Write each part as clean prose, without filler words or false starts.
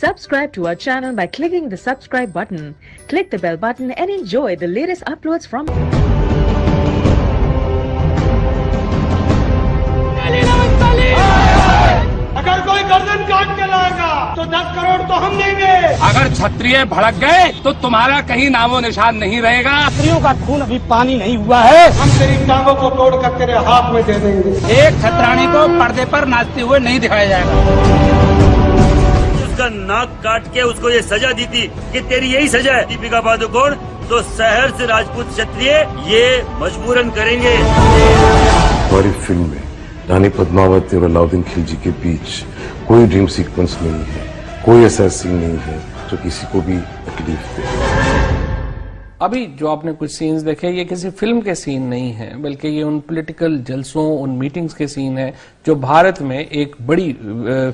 Subscribe to our channel by clicking the subscribe button. Click the bell button and enjoy the latest uploads from अगर कोई गर्दन काट के लाएगा तो 10 करोड़ तो हम देंगे। अगर क्षत्रिय भड़क गए तो तुम्हारा कहीं नामो निशान नहीं रहेगा। क्षत्रियों का खून अभी पानी नहीं हुआ है। हम तेरी टांगों को तोड़कर तेरे हाथ में दे देंगे। एक क्षत्राणी को पर्दे पर नाचते हुए नहीं दिखाया जाएगा। उसका नाक काट के उसको ये सजा दी थी कि तेरी यही सजा है दीपिका पादुकोण, तो शहर से राजपूत क्षत्रिय ये मजबूरन करेंगे। हमारी फिल्म में रानी पद्मावती और अलाउद्दीन खिलजी के बीच कोई ड्रीम सीक्वेंस नहीं है, कोई ऐसा सीन नहीं है जो किसी को भी तकलीफ दे। अभी जो आपने कुछ सीन्स देखे, ये किसी फिल्म के सीन नहीं है, बल्कि ये उन पॉलिटिकल जलसों, उन मीटिंग्स के सीन है जो भारत में एक बड़ी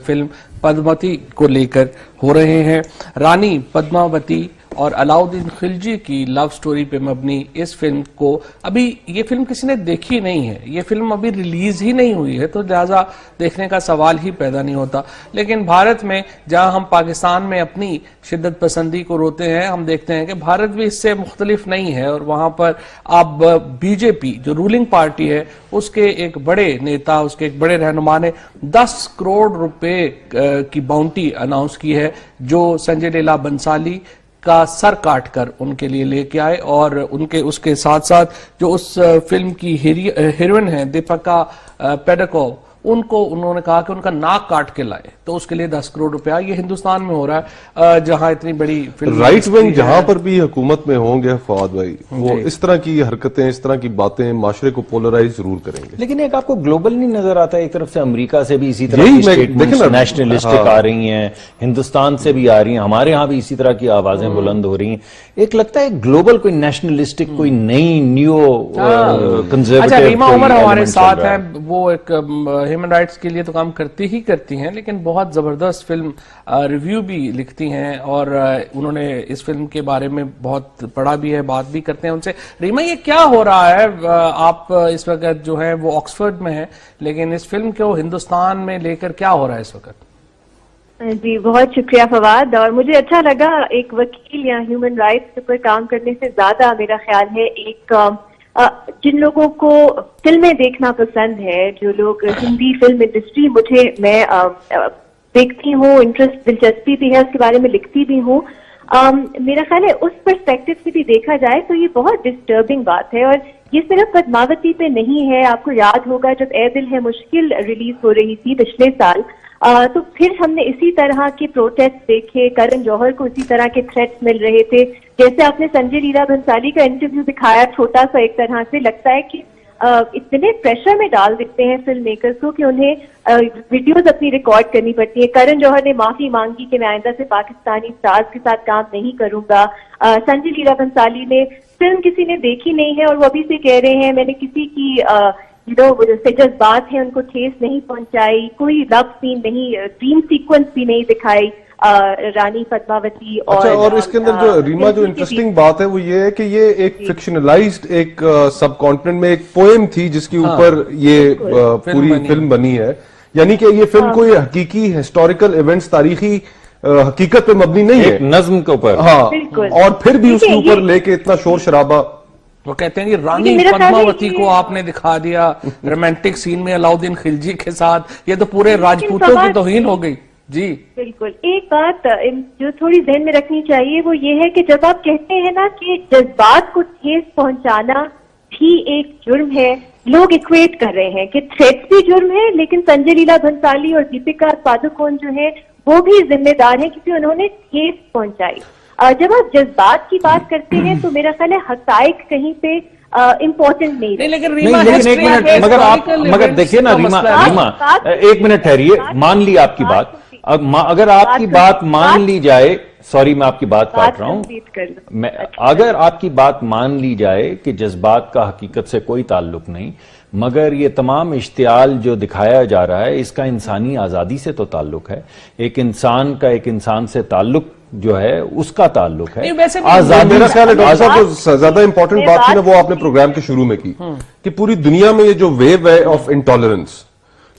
फिल्म पद्मावती को लेकर हो रहे हैं। रानी पद्मावती और अलाउद्दीन खिलजी की लव स्टोरी पे मबनी इस फिल्म को अभी ये फिल्म किसी ने देखी नहीं है, ये फिल्म अभी रिलीज ही नहीं हुई है, तो लिहाजा देखने का सवाल ही पैदा नहीं होता। लेकिन भारत में जहां हम पाकिस्तान में अपनी शिद्दत पसंदी को रोते हैं, हम देखते हैं कि भारत भी इससे मुख्तलिफ नहीं है। और वहां पर अब बीजेपी जो रूलिंग पार्टी है उसके एक बड़े नेता, उसके एक बड़े रहनुमा ने 10 करोड़ रुपए की बाउंटी अनाउंस की है, जो संजय लीला बंसाली का सर काट कर उनके लिए लेके आए। और उनके उसके साथ साथ जो उस फिल्म की हीरोइन है दीपिका पादुकोण, उनको उन्होंने कहा कि उनका नाक काट के लाए, तो उसके लिए 10 करोड़ रुपया। ये हिंदुस्तान में हो रहा है जहां इतनी बड़ी फिल्म राइट विंग जहां पर भी हुकूमत में होंगे फवाद भाई, वो इस तरह की हरकतें, इस तरह की बातें माशरे को पोलराइज जरूर करेंगे। लेकिन एक आपको ग्लोबल नहीं नजर आता? एक तरफ से अमेरिका से भी इसी तरह की स्टेटमेंट्स नेशनलिस्टिक आ रही हैं, हिंदुस्तान से भी आ रही हैं, हमारे यहाँ भी इसी तरह की आवाजें बुलंद हो रही हैं। एक लगता है ग्लोबल कोई नेशनलिस्टिक, कोई नई न्यू कंजर्वेटिव। अच्छा, रीमा उमर हमारे साथ है, वो एक ह्यूमन राइट्स के लिए तो काम करती हैं, लेकिन बहुत जबरदस्त फिल्म रिव्यू भी लिखती हैं और उन्होंने इस फिल्म के बारे में बहुत पढ़ा भी है, बात भी करते हैं उनसे। रीमा, ये क्या हो रहा है? आप इस वक्त जो है वो ऑक्सफोर्ड में है, लेकिन इस फिल्म को हिंदुस्तान में लेकर क्या हो रहा है इस वक्त? जी, बहुत शुक्रिया फवाद। और मुझे अच्छा लगा, एक वकील या ह्यूमन राइट्स पर काम करने से ज्यादा मेरा ख्याल है एक जिन लोगों को फिल्में देखना पसंद है, जो लोग हिंदी फिल्म इंडस्ट्री, मैं देखती हूँ, इंटरेस्ट, दिलचस्पी भी है, उसके बारे में लिखती भी हूँ। मेरा ख्याल है उस पर्सपेक्टिव से भी देखा जाए तो ये बहुत डिस्टर्बिंग बात है। और ये सिर्फ पद्मावती पे नहीं है। आपको याद होगा जब ए दिल है मुश्किल रिलीज हो रही थी पिछले साल, तो फिर हमने इसी तरह के प्रोटेस्ट देखे, करण जौहर को इसी तरह के थ्रेट्स मिल रहे थे। जैसे आपने संजय लीला भंसाली का इंटरव्यू दिखाया, छोटा सा, एक तरह से लगता है कि इतने प्रेशर में डाल देते हैं फिल्म मेकर्स को कि उन्हें वीडियोस अपनी रिकॉर्ड करनी पड़ती है। करण जौहर ने माफी मांगी कि मैं आइंदा से पाकिस्तानी स्टार्स के साथ काम नहीं करूंगा। संजय लीला भंसाली ने फिल्म किसी ने देखी नहीं है और वो अभी से कह रहे हैं मैंने किसी की वो जैसे जज्बात है उनको ठेस नहीं पहुंचाई, कोई लव सीन नहीं, ड्रीम सीक्वेंस भी नहीं दिखाई रानी पद्मावती। और इसके अंदर जो रीमा, जो इंटरेस्टिंग बात है वो ये है कि ये एक फिक्शनलाइज्ड एक सब कॉन्टिनेंट में एक पोएम थी जिसके ऊपर ये पूरी फिल्म बनी है। यानी कि ये फिल्म कोई हकीकी हिस्टोरिकल इवेंट्स, तारीखी हकीकत पे मबनी नहीं है, नज्म के ऊपर। हाँ, और फिर भी उसके ऊपर लेके इतना शोर शराबा। वो कहते हैं कि रानी पद्मावती को आपने दिखा दिया रोमांटिक सीन में अलाउद्दीन खिलजी के साथ, ये तो पूरे राजपूतों की तौहीन हो गई। जी बिल्कुल। एक बात जो थोड़ी ध्यान में रखनी चाहिए वो ये है कि जब आप कहते हैं ना कि जज्बात को ठेस पहुंचाना भी एक जुर्म है, लोग इक्वेट कर रहे हैं कि थ्रेट्स भी जुर्म है, लेकिन संजय लीला भंसाली और दीपिका पादुकोण जो है वो भी जिम्मेदार है क्योंकि उन्होंने ठेस पहुंचाई। जब आप जज्बात की बात करते हैं तो मेरा ख्याल है हकाइक कहीं पे इम्पोर्टेंट नहीं है। लेकिन एक मिनट, मगर देखिए ना रीमा, एक मिनट ठहरिए, मान ली आपकी बात। अगर आपकी बात मान ली जाए, सॉरी मैं आपकी बात काट रहा हूं, अगर आपकी बात मान ली जाए कि जज्बात का हकीकत से कोई ताल्लुक नहीं, मगर ये तमाम इश्तियाल जो दिखाया जा रहा है इसका इंसानी आजादी से तो ताल्लुक है। एक इंसान का एक इंसान से ताल्लुक जो है उसका ताल्लुक है। आजादी। मेरा ख्याल है डॉक्टर साहब जो ज्यादा इंपॉर्टेंट बात थी ना वो आपने प्रोग्राम के शुरू में की कि पूरी दुनिया में ये जो वेव है ऑफ इंटॉलरेंस,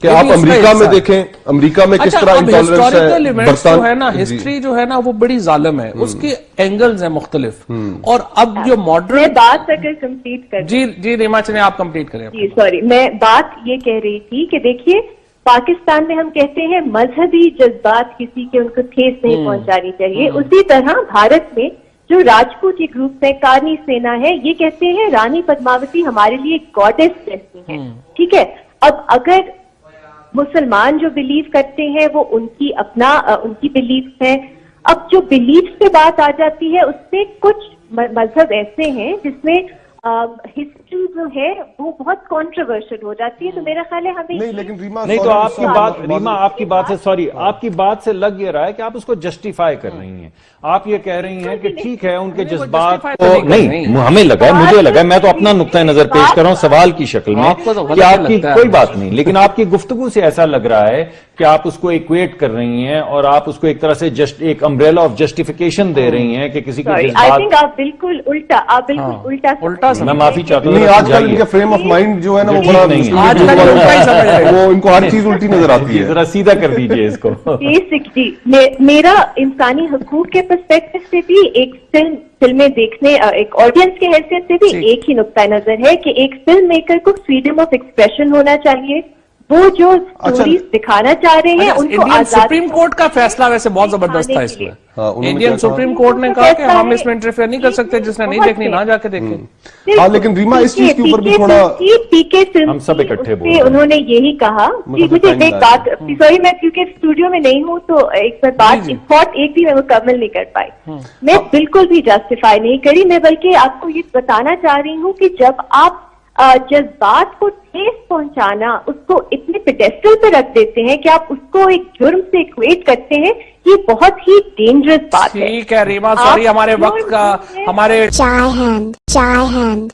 कि आप अमेरिका में देखें, अमेरिका में किस तरह इंटॉलरेंस है, है ना, हिस्ट्री जो है ना वो बड़ी जालिम है, उसके एंगल्स हैं मुख्तलिफ। और अब जो मॉडर्न बात अगर कंप्लीट कर जी रीमा चने आप कंप्लीट करें। जी सॉरी, मैं बात ये कह रही थी कि देखिए पाकिस्तान में हम कहते हैं मजहबी जज्बात किसी के उनको ठेस नहीं पहुंचानी चाहिए, उसी तरह भारत में जो राजपूत ये ग्रुप है, कारनी सेना है, ये कहते हैं रानी पद्मावती हमारे लिए गॉडेस जैसी है। ठीक है, अब अगर मुसलमान जो बिलीव करते हैं वो उनकी अपना उनकी बिलीफ है। अब जो बिलीफ पे बात आ जाती है उसमें कुछ मजहब ऐसे हैं जिसमें हिस्ट्री जो है वो बहुत कंट्रोवर्शियल हो जाती है, तो मेरा ख्याल है हमें नहीं, लेकिन रीमा नहीं, तो आपकी बात रीमा आपकी बात से सॉरी आपकी बात से लग ये रहा है कि आप उसको जस्टिफाई कर रही हैं। आप ये कह रही हैं कि ठीक है उनके जज्बात को नहीं, हमें लगा है, मुझे लगा है, मैं तो अपना नुक्ता नजर पेश कर रहा हूं सवाल की शक्ल में कि आपकी कोई बात नहीं, लेकिन आपकी गुफ्तगू से ऐसा लग रहा है कि आप उसको इक्वेट कर रही हैं और आप उसको एक तरह से जस्ट एक अम्ब्रेला ऑफ जस्टिफिकेशन दे रही हैं कि किसी के जज्बात। आप बिल्कुल उल्टा मैं माफी चाहता हूँ। आजकल इनका फ्रेम ऑफ माइंड जो है ना वो बड़ा नहीं है, वो इनको हर चीज उल्टी नजर आती है। जरा सीधा कर दीजिए इसको। बेसिकली मेरा इंसानी हकूक के पर्सपेक्टिव से भी एक फिल्में देखने एक ऑडियंस के हैसियत से भी एक ही नुक्ता नजर है कि एक फिल्म मेकर को फ्रीडम ऑफ एक्सप्रेशन होना चाहिए। वो जो स्टोरीज दिखाना चाह रहे हैं उनको इंडियन सुप्रीम कोर्ट का फैसला वैसे बहुत जबरदस्त था इसमें। इंडियन सुप्रीम कोर्ट ने कहा कि हम इसमें इंटरफेयर नहीं कर सकते, जिसने नहीं देखनी ना जाके देखे। हाँ, लेकिन रीमा इस चीज के ऊपर भी थोड़ा पीके फिल्म हम सब इकट्ठे बोल रहे हैं। उन्होंने यही कहा कि मुझे एक बात, सॉरी मैं क्योंकि स्टूडियो में नहीं हूँ तो एक बार बात थॉट एक भी मैं मुकम्मल नहीं कर पाई। मैं बिल्कुल भी जस्टिफाई नहीं करी, मैं बल्कि आपको ये बताना चाह रही हूँ कि जब आप जज्बात को ठेस पहुंचाना उसको इतने पेडेस्टल पे रख देते हैं कि आप उसको एक जुर्म से इक्वेट करते हैं, ये बहुत ही डेंजरस बात है। ठीक है रीमा, सॉरी हमारे वक्त का हमारे चाय हैंड